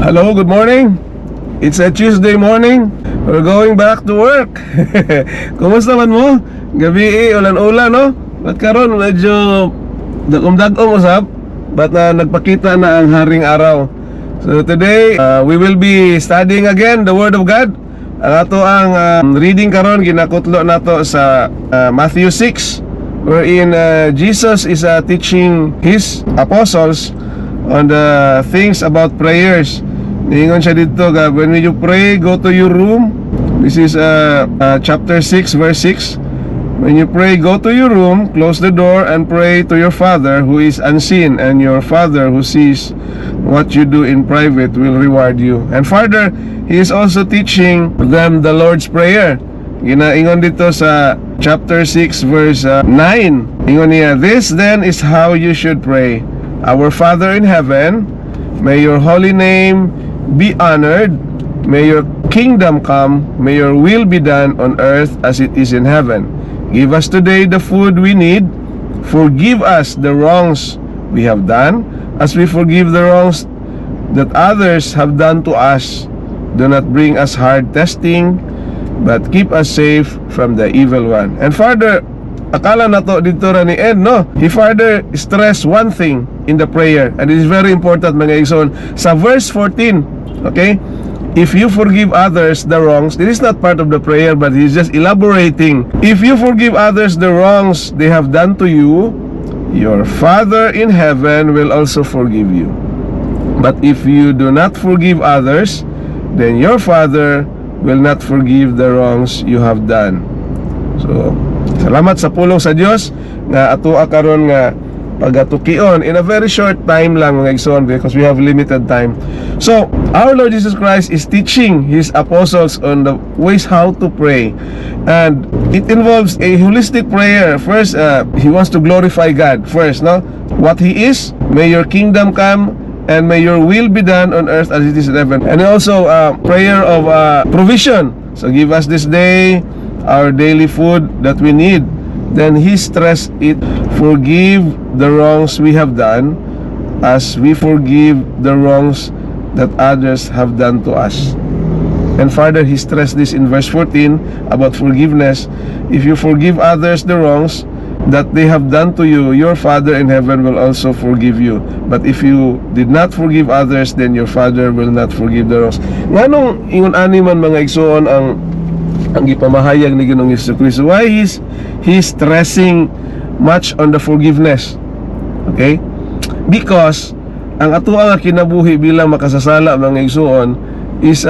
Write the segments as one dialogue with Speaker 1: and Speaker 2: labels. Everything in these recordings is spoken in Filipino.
Speaker 1: Hello, good morning. It's a Tuesday morning. We're going back to work. Kumusta man mo? Gabi ulan-ulan, no? Ba't karon medyo dagom-dagom usab? Ba't nagpakita na ang haring araw? So today, we will be studying again the Word of God. Ang ato ang reading karon ginakutlo nato sa Matthew 6, wherein Jesus is teaching His apostles on the things about prayers. Niingon siya dito, when you pray, go to your room. This is chapter 6 verse 6. When you pray, go to your room, close the door, and pray to your Father who is unseen, and your Father who sees what you do in private will reward you. And further, He is also teaching them the Lord's Prayer. Ginaingon dito sa chapter 6 verse 9. Ingon niya, this then is how you should pray. Our Father in heaven, may your holy name be honored. May your kingdom come. May your will be done on earth as it is in heaven. Give us today the food we need. Forgive us the wrongs we have done, as we forgive the wrongs that others have done to us. Do not bring us hard testing, but keep us safe from the evil one. And further, akala na to dito ra ni Ed, no? He further stress one thing in the prayer, and it is very important, mga igsoon. Sa verse 14, okay? If you forgive others the wrongs, this is not part of the prayer, but he's just elaborating. If you forgive others the wrongs they have done to you, your Father in heaven will also forgive you. But if you do not forgive others, then your Father will not forgive the wrongs you have done. So, salamat sa pulong sa Dios nga ato karon nga pagatukion in a very short time lang, mga igsoon, because we have limited time. So, our Lord Jesus Christ is teaching His apostles on the ways how to pray, and it involves a holistic prayer. First, He wants to glorify God first, no? What He is, may your kingdom come, and may your will be done on earth as it is in heaven. And also prayer of provision. So give us this day our daily food that we need. Then He stressed it, forgive the wrongs we have done as we forgive the wrongs that others have done to us. And further, He stressed this in verse 14 about forgiveness. If you forgive others the wrongs that they have done to you, your Father in heaven will also forgive you. But if you did not forgive others, then your Father will not forgive the wrongs. Nganong ingon ani man, mga igsoon, ang gipamahayag ni Ginoong Jesucristo? Why he's stressing much on the forgiveness? Okay? Because ang ato nga kinabuhi bilang makasasala, mga igsoon, is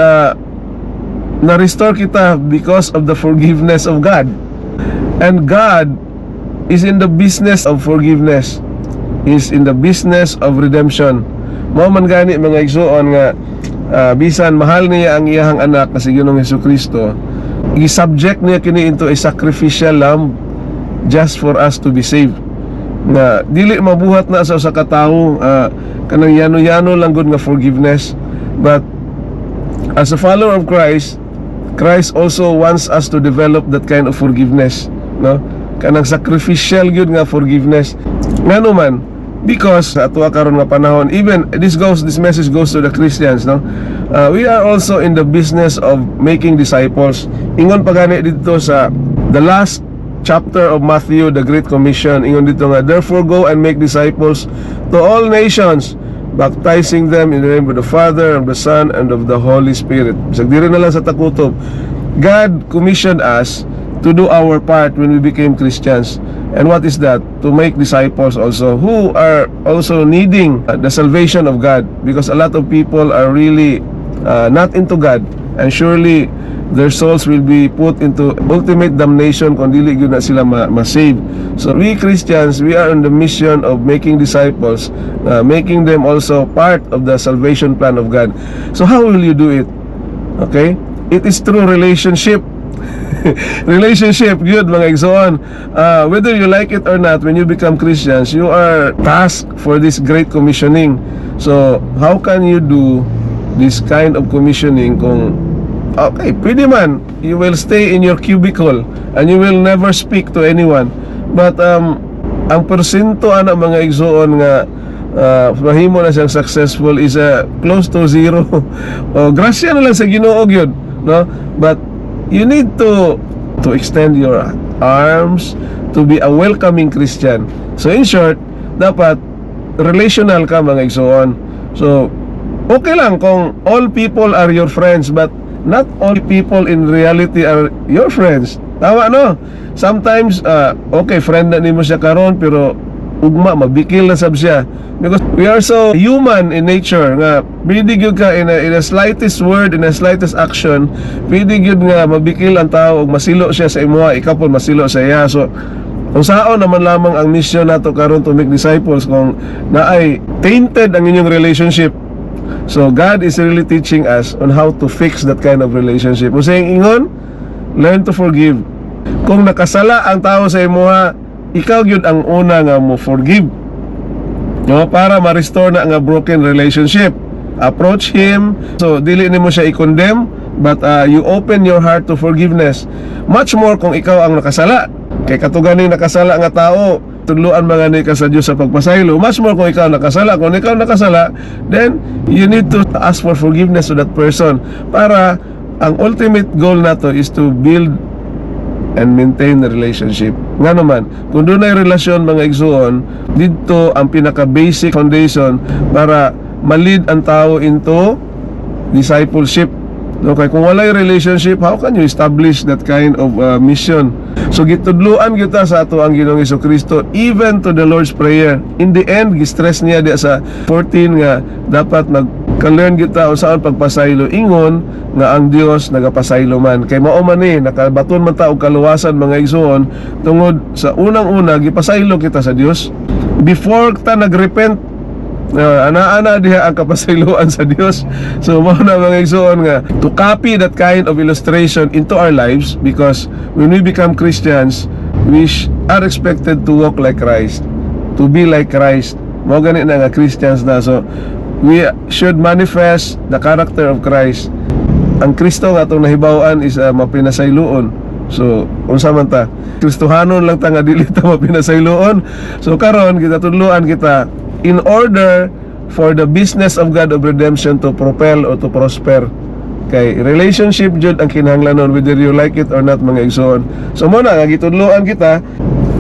Speaker 1: na-restore kita because of the forgiveness of God. And God is in the business of forgiveness. Is in the business of redemption. Mao man gani, mga igsoon, nga bisan mahal niya ang iyahang anak na si Ginoong Jesucristo, i-subject niya kini into a sacrificial lamb just for us to be saved. Na dili mabuhat na sa katawo kanang yano-yano lang gud nga forgiveness. But as a follower of Christ, Christ also wants us to develop that kind of forgiveness, no? Kanang sacrificial gyud nga forgiveness. Ngano man, because sa ato karon nga panahon, even this message goes to the Christians, no? We are also in the business of making disciples. Ingon pa gani dito sa the last chapter of Matthew, the Great Commission. Ingon dito nga, therefore go and make disciples to all nations, baptizing them in the name of the Father, of the Son, and of the Holy Spirit. Bisag diri na lang sa takutob, God commissioned us to do our part when we became Christians. And what is that? To make disciples also, who are also needing the salvation of God, because a lot of people are really not into God, and surely their souls will be put into ultimate damnation kung dili gyud na sila ma-save. So we Christians, we are on the mission of making disciples, making them also part of the salvation plan of God. So how will you do it? Okay? It is through relationship. Relationship, good, mga igsoon. Whether you like it or not, when you become Christians, you are tasked for this great commissioning. So how can you do this kind of commissioning kung okay, pwede man, you will stay in your cubicle and you will never speak to anyone. But ang porsyento ana, mga igsoon, nga mahimo na siyang successful is close to zero. O grasya na lang sa Ginoo gyud, no? But you need to extend your arms to be a welcoming Christian. So in short, dapat relational ka mga igsoon. So okay lang kung all people are your friends, but not all people in reality are your friends. Tama, no? Sometimes okay, friend na nimo siya karon, pero ugma mabikil na sab siya, because we are so human in nature nga pwede gyud ka in a slightest word, in a slightest action, pwede gyud nga mabikil ang tao ug masilo siya sa imuha, ikaw pon masilo sa iya. So kung saon naman lamang ang mission nato karon to make disciples kung naay tainted ang inyong relationship. So God is really teaching us on how to fix that kind of relationship. Kung saying ingon, learn to forgive. Kung nakasala ang tao sa imuha, ikaw gyud ang una nga mo forgive, no, para ma-restore na nga broken relationship. Approach him, so dili nimo siya i-condemn, but you open your heart to forgiveness. Much more kung ikaw ang nakasala. Kay katuganing nakasala nga tao, tudluan mga ni ka sa Dios sa pagpasaylo. Much more kung ikaw nakasala. Kung ikaw nakasala, then you need to ask for forgiveness to that person, para ang ultimate goal nato is to build and maintain the relationship. Nga naman, kung doon ay relasyon mga igsoon, dito ang pinaka-basic foundation para ma-lead ang tao into discipleship. Okay, kung walay relationship, how can you establish that kind of mission? So gitudluan kita sa ato ang Ginoong Hesukristo, even to the Lord's Prayer. In the end, gistress niya di sa 14 nga dapat ka-learn kita o saan pagpasaylo, ingon nga ang Dios nagapasaylo man. Kay mao man nakabaton man ta og kaluwasan mga igsoon, tungod sa unang-una gipasaylo kita sa Dios before ta nagrepent. Ana-ana diha ang kapasayloan sa Dios. So mao na mga igsoon nga to copy that kind of illustration into our lives, because when we become Christians, we are expected to walk like Christ, to be like Christ. Mao gani na nga Christians na. So we should manifest the character of Christ. Ang Kristo nga itong nahibawan is mapinasayloon. So unsa man ta, Kristohanon lang ta nga dili ta mapinasayloon. So karon kita tudluan kita in order for the business of God of redemption to propel or to prosper. Kay relationship jud ang kinahanglanon, whether you like it or not mga igsoon. So mo na nga gitudloan kita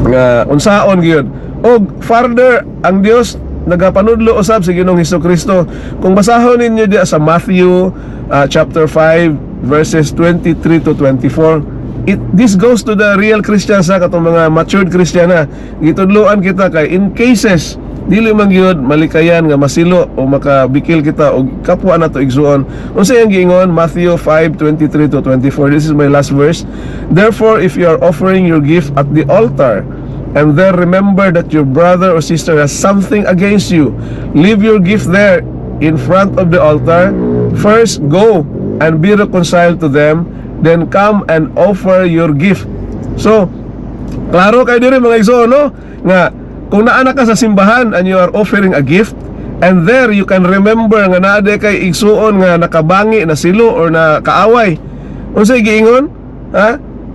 Speaker 1: nga unsaon gyud. Og further, ang Dios nagapanudlo usab sa Ginoong Hesukristo. Kung basahon ninyo di sa Matthew chapter 5 verses 23 to 24, this goes to the real Christians sa katong mga matured Christian na gitudloan kita kay in cases dili man gyud malikayan nga masilo o makabikil kita og kapwa nato igsuon. Unsa yang giingon? Matthew 5:23 to 24. This is my last verse. Therefore, if you are offering your gift at the altar, and there remember that your brother or sister has something against you, leave your gift there in front of the altar. First go and be reconciled to them, then come and offer your gift. So klaro kay diri mga igsoon, no, nga kung naana ka sa simbahan and you are offering a gift, and there you can remember nga naade kay igsuon nga nakabangi, na silo or na kaaway, unsay giingon?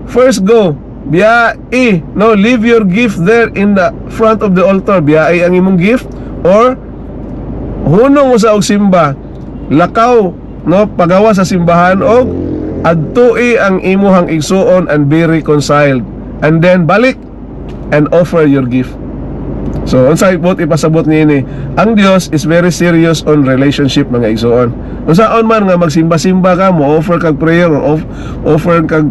Speaker 1: First go, biyae, no, leave your gift there in the front of the altar. Biyae ang imong gift, or hunong mo sa og simba, lakaw, no, pagawa sa simbahan, og adtoi ang imuhang igsuon and be reconciled, and then balik and offer your gift. So unsay ipasabot niini, ang Dios is very serious on relationship mga igsoon. Unsaon man nga magsimba-simba ka, mo offer kag prayer or offer kag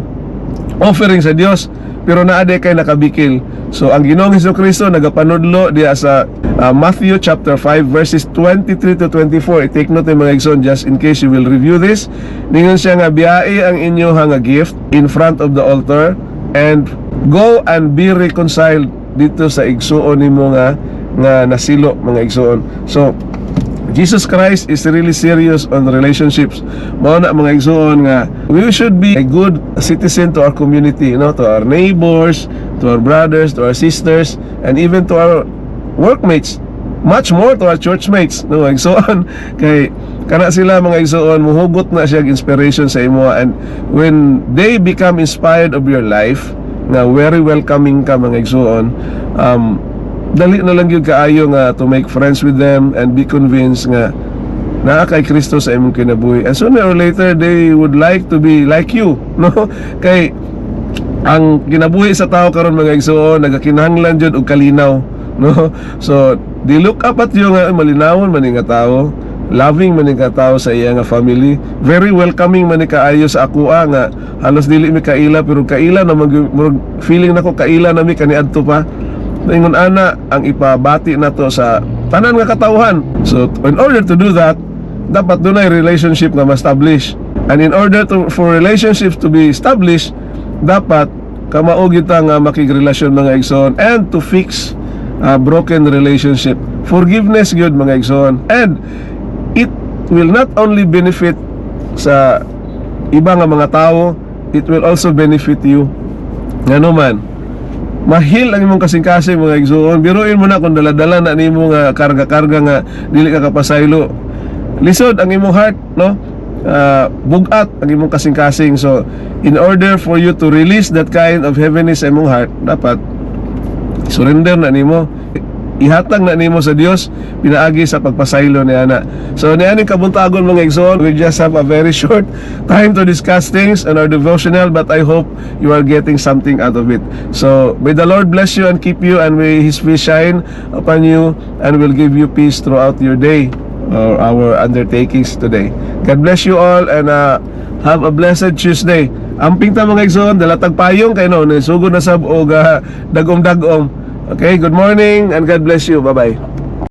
Speaker 1: offering sa Dios, pero naade kay nakabikil. So ang Ginoong Hesukristo nagapanudlo diya sa Matthew chapter 5 verses 23 to 24. I-take note mga igsoon, just in case you will review this. Ningon siya nga biyae ang inyo nga gift in front of the altar, and go and be reconciled dito sa igsuon nimo nga nasilo mga igsuon. So Jesus Christ is really serious on relationships. Mao na mga igsuon nga we should be a good citizen to our community, to our neighbors, to our brothers, to our sisters, and even to our workmates, much more to our churchmates, no, igsuon. Kay kana sila mga igsuon, muhugot na siya inspiration sa imo, and when they become inspired of your life, nga very welcoming ka mga igsuon, dali na lang yun kaayo nga to make friends with them and be convinced nga naa kay Kristo sa imong kinabuhi, and sooner or later they would like to be like you, no? Kay ang kinabuhi sa tao karon mga igsoon nagakinahanglan jud og kalinaw, no? So they look up at you nga malinawon man nga tao, loving man nga tao sa iya nga family, very welcoming man kaayo sa akoa nga halos dili mi kaila pero kaila na feeling nako kaila na mi kaniadto pa. Ingon ana ang ipabati nato sa tanan nga katawhan. So in order to do that, dapat dunay relationship nga ma-establish. And in order for relationships to be established, dapat kamao kita nga makigrelasyon mga igsoon, and to fix broken relationship. Forgiveness gyud mga igsoon. And it will not only benefit sa iba nga mga tao, it will also benefit you. Ngano man, mahil ang imong kasing-kasing mga igsoon. Biruin mo na kung dala-dala na nimo nga karga-karga nga dili ka kapasaylo. Lisod ang imong heart, no? Bugat ang imong kasing-kasing. So in order for you to release that kind of heaviness sa imong heart, dapat surrender na nimo, ihatag na nimo sa Dios pinaagi sa pagpasaylo ni ana. So nianing kabuntagon mga igsoon, we just have a very short time to discuss things in our devotional, but I hope you are getting something out of it. So may the Lord bless you and keep you, and may His face shine upon you, and will give you peace throughout your day or our undertakings today. God bless you all, and have a blessed Tuesday. Amping ta mga igsoon, dalatag payong kay no, sugod na sab og dagom-dagom. Okay, good morning and God bless you. Bye-bye.